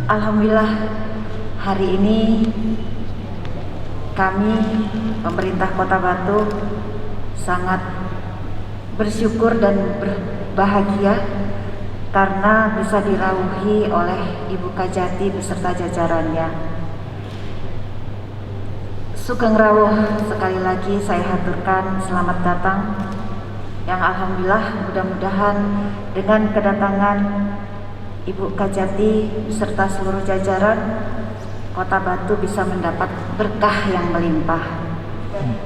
Alhamdulillah hari ini kami pemerintah Kota Batu sangat bersyukur dan berbahagia karena bisa dirauhi oleh Ibu Kajati beserta jajarannya. Sugeng rawuh sekali lagi saya haturkan selamat datang yang alhamdulillah mudah-mudahan dengan kedatangan Ibu Kajati beserta seluruh jajaran Kota Batu bisa mendapat berkah yang melimpah.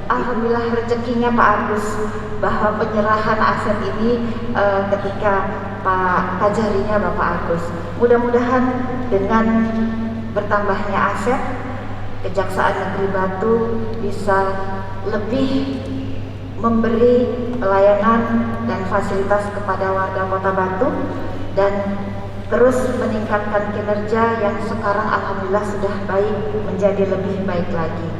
Alhamdulillah rezekinya Pak Agus bahwa penyerahan aset ini ketika Pak Kajarinya Bapak Agus. Mudah-mudahan dengan bertambahnya aset Kejaksaan Negeri Batu bisa lebih memberi pelayanan dan fasilitas kepada warga Kota Batu dan terus meningkatkan kinerja yang sekarang alhamdulillah sudah baik menjadi lebih baik lagi.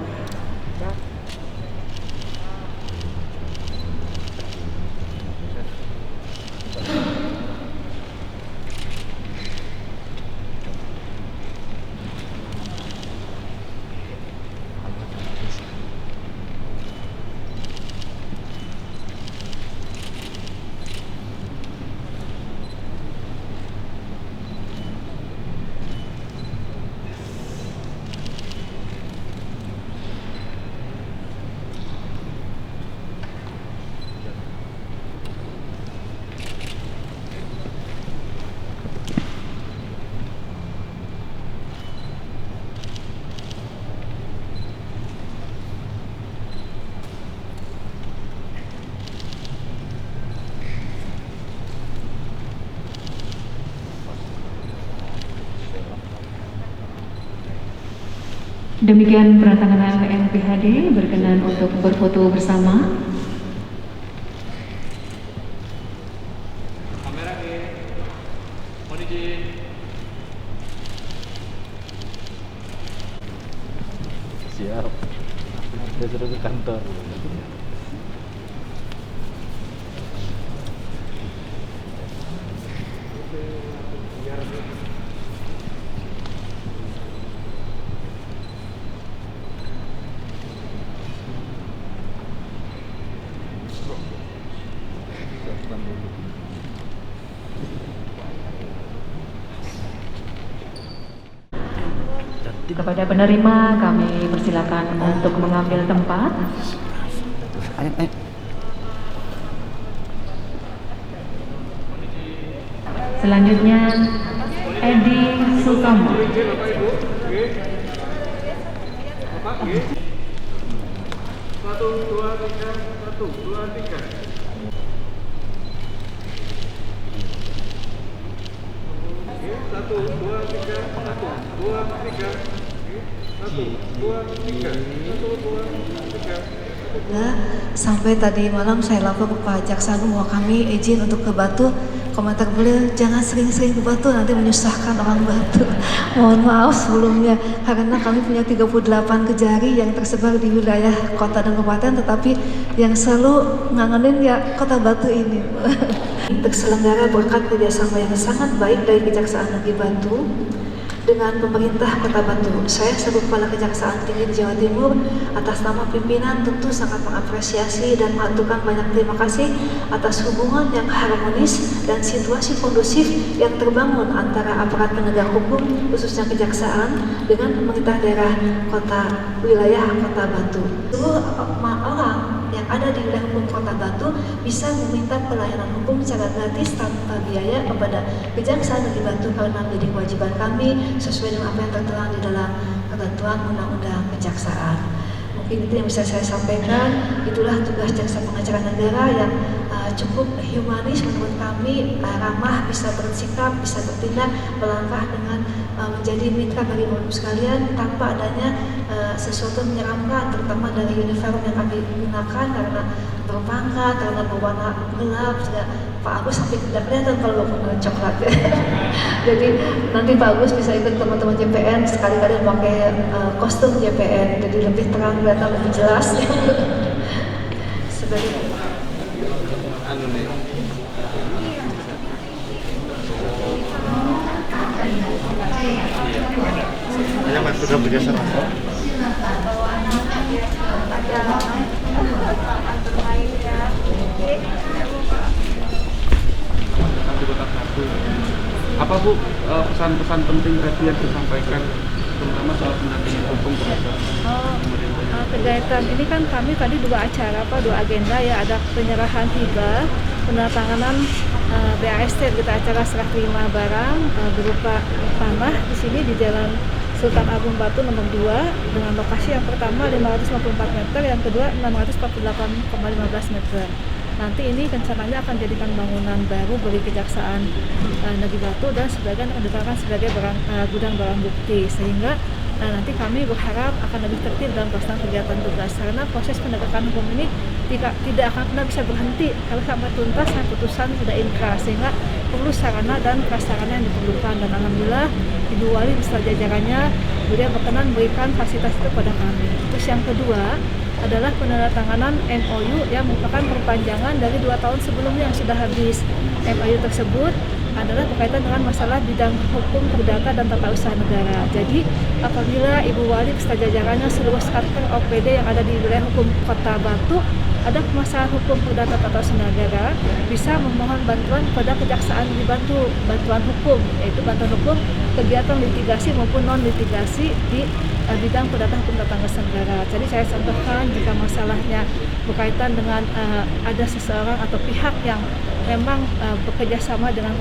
Demikian penandatanganan MPHD berkenan untuk berfoto bersama. Kamera mohon izin. Siap. Saya suruh ke kantor. Kepada penerima kami persilakan untuk mengambil tempat. Selanjutnya Edi Sutomo. Satu, dua, tiga, satu, dua, tiga. Satu, dua, tiga, satu, dua, tiga. Satu, dua, tiga, satu, dua, tiga. Sampai tadi malam saya lapor ke Pak Jaksa Agung bahwa kami izin untuk ke Batu. Komentar beliau, jangan sering-sering ke Batu, nanti menyusahkan orang Batu. Mohon maaf sebelumnya, karena kami punya 38 kejari yang tersebar di wilayah kota dan kabupaten, tetapi yang selalu ngangenin ya Kota Batu ini. Terselenggara berkat kerjasama yang sangat baik dari Kejaksaan Negeri Batu dengan pemerintah Kota Batu. Saya sebagai Kepala Kejaksaan Tinggi di Jawa Timur atas nama pimpinan tentu sangat mengapresiasi dan mengaturkan banyak terima kasih atas hubungan yang harmonis dan situasi kondusif yang terbangun antara aparat penegak hukum khususnya kejaksaan dengan pemerintah daerah kota wilayah Kota Batu. Seluruh orang yang ada di wilayah hukum Kota Batu bisa meminta pelayanan hukum secara gratis tanpa biaya kepada Kejaksaan Negeri Batu karena menjadi kewajiban kami sesuai dengan apa yang tertera di dalam ketentuan Undang-Undang Kejaksaan. Mungkin itu yang bisa saya sampaikan. Itulah tugas jaksa pengacara negara yang cukup humanis menurut kami, ramah, bisa bersikap, bisa bertindak, melangkah dengan menjadi mitra bagi bapak sekalian tanpa adanya sesuatu menyeramkan, terutama dari uniform yang kami gunakan karena berpangkat, karena berwarna gelap. Pak Agus sampai tidak kelihatan kalau warna coklat. Jadi nanti Pak Agus bisa ikut teman-teman JPN sekali-kali pakai kostum JPN, jadi lebih terang, kelihatan lebih jelas. Sebagai Anu nih. Iya. Sudah bergeser Mas. Di Kota Batu. Apa Bu pesan-pesan penting tadi yang disampaikan terutama soal pendampingan hukum terhadap kegiatan ini kan kami tadi dua agenda ya, ada penyerahan hibah, penandatanganan BAST, kita acara serah terima barang berupa tanah di sini di Jalan Sultan Agung Batu nomor 2 dengan lokasi yang pertama 554 meter, yang kedua 648,15 meter. Nanti ini rencananya akan jadikan bangunan baru bagi Kejaksaan Negeri Batu dan sebagian akan digunakan sebagai gudang barang bukti, sehingga nanti kami berharap akan lebih tertib dalam pelaksanaan kegiatan tugas, karena proses penegakan hukum ini tidak akan pernah bisa berhenti kalau sampai tuntas dan putusan sudah inkrah, sehingga perlu sarana dan prasarana yang diperlukan. Dan alhamdulillah Ibu Wali beserta jajarannya beliau berkenan memberikan fasilitas itu kepada kami. Terus yang kedua adalah penandatanganan MOU yang merupakan perpanjangan dari 2 tahun sebelumnya yang sudah habis. MOU tersebut adalah berkaitan dengan masalah bidang hukum perdata dan tata usaha negara. Jadi apabila Ibu Wali beserta jajarannya seluruh kantor OPD yang ada di wilayah hukum Kota Batu ada permasalahan hukum perdata tata usaha negara, bisa memohon bantuan kepada Kejaksaan dibantu bantuan hukum, yaitu bantuan hukum kegiatan litigasi maupun non litigasi di bidang perdata hukum tata usaha negara. Jadi saya contohkan jika masalahnya berkaitan dengan ada seseorang atau pihak yang memang bekerja sama dengan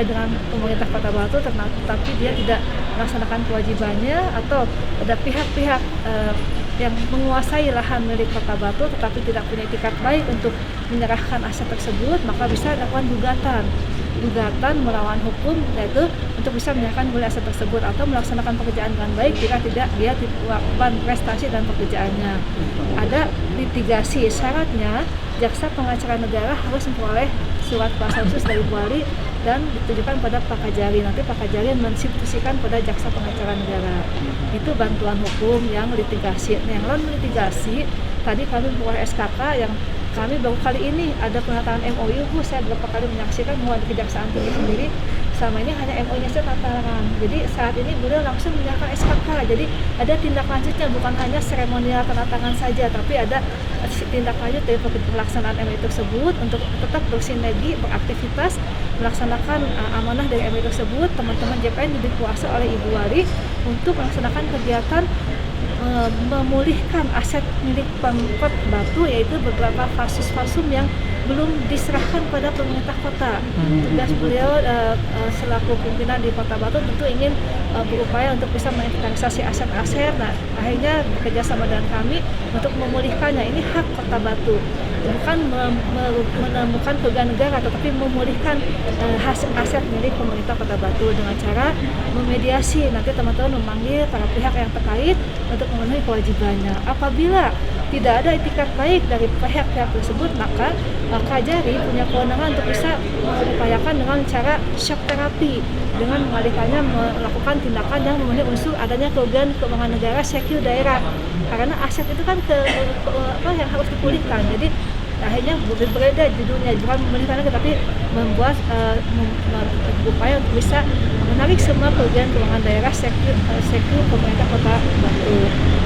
dengan pemerintah Kota Batu, tetapi dia tidak melaksanakan kewajibannya, atau ada pihak-pihak yang menguasai lahan milik Kota Batu tetapi tidak punya itikat baik untuk menyerahkan aset tersebut, maka bisa dilakukan gugatan melawan hukum, yaitu untuk bisa menyerahkan kembali aset tersebut atau melaksanakan pekerjaan dengan baik jika tidak dia melakukan prestasi dan pekerjaannya. Ada litigasi, syaratnya jaksa pengacara negara harus memperoleh surat kuasa khusus dari Wali dan ditujukan pada Pak Kajari. Nanti Pak Kajari mensubstitusikan pada jaksa pengacara negara. Itu bantuan hukum yang litigasi. Nah, yang non litigasi, tadi kami memperoleh SKK yang kami baru kali ini ada penandatangan MOU. Saya beberapa kali menyaksikan bahwa di Kejaksaan Tinggi sendiri selama ini hanya MOU-nya saja tantangan. Jadi saat ini beliau langsung menyerahkan SKK. Jadi ada tindak lanjutnya, bukan hanya seremonial tanda tangan saja, tapi ada tindak lanjut dari pelaksanaan MOU tersebut untuk tetap bersinergi, beraktivitas, melaksanakan amanah dari MOU tersebut. Teman-teman JPN dikuasai oleh Ibu Wali untuk melaksanakan kegiatan memulihkan aset milik Pemkot Batu, yaitu beberapa fasum yang belum diserahkan pada pemerintah kota. Tugas beliau selaku pimpinan di Kota Batu tentu ingin berupaya untuk bisa menginventarisasi aset-aset. Nah, akhirnya bekerja sama dengan kami untuk memulihkannya. Ini hak Kota Batu, bukan menemukan kerugian negara, tetapi memulihkan aset milik pemerintah Kota Batu dengan cara memediasi. Nanti teman-teman memanggil para pihak yang terkait untuk memenuhi kewajibannya. Apabila tidak ada itikat baik dari pihak-pihak tersebut, maka Kajari punya kewenangan untuk bisa mengupayakan dengan cara shock terapi, dengan mengalihkannya melakukan tindakan yang memenuhi unsur adanya kerugian keuangan negara, secure daerah, karena aset itu kan yang harus dipulihkan. Jadi akhirnya berbeda judulnya, bukan memulihkan tetapi membuat upaya untuk bisa menarik semua kerugian keuangan daerah secure pemerintah Kota Batu.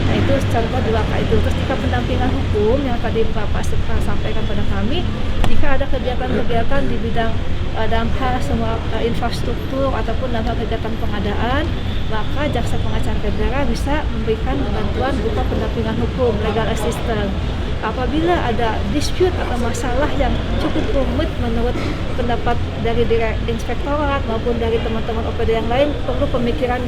Nah, itu contoh dua itu. Terus jika pendampingan hukum yang tadi Bapak sampaikan pada kami, jika ada kegiatan-kegiatan di bidang dalam hal semua infrastruktur ataupun dalam hal kegiatan pengadaan, maka jaksa pengacara negara bisa memberikan bantuan berupa pendampingan hukum, legal assistance. Apabila ada dispute atau masalah yang cukup rumit menurut pendapat dari inspektorat maupun dari teman-teman OPD yang lain, perlu pemikiran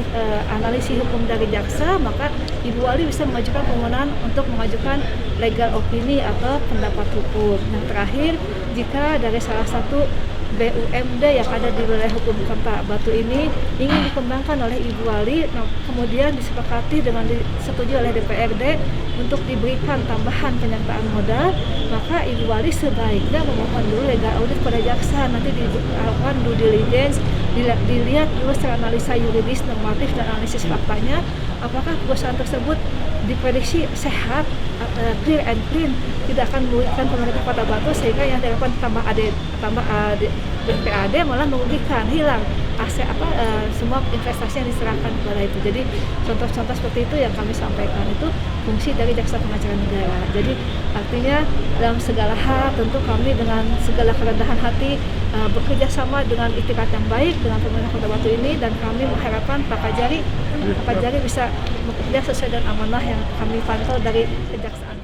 analisis hukum dari jaksa, maka Ibu Wali bisa mengajukan permohonan untuk mengajukan legal opini atau pendapat hukum. Yang terakhir, jika dari salah satu BUMD yang ada di wilayah hukum Kota Batu ini ingin dikembangkan oleh Ibu Wali, kemudian disepakati dengan disetujui oleh DPRD untuk diberikan tambahan penyertaan modal, maka Ibu Wali sebaiknya memohon dulu legal audit pada jaksa. Nanti dilakukan due diligence, dilihat dulu secara analisa yuridis, normatif, dan analisis faktanya, apakah perusahaan tersebut diprediksi sehat, clear and clean, tidak akan merugikan pemerintah Kota Batu, sehingga yang dilakukan tambah PAD malah merugikan, hilang aset semua investasi yang diserahkan kepada itu. Jadi contoh-contoh seperti itu yang kami sampaikan itu fungsi dari Jaksa Pengacara Negara. Jadi artinya dalam segala hal tentu kami dengan segala kerendahan hati bekerja sama dengan itikad yang baik dengan pemerintah Kota Batu ini, dan kami mengharapkan Pak Kajari bisa bekerja sesuai dengan amanah yang kami pantau dari kejaksaan.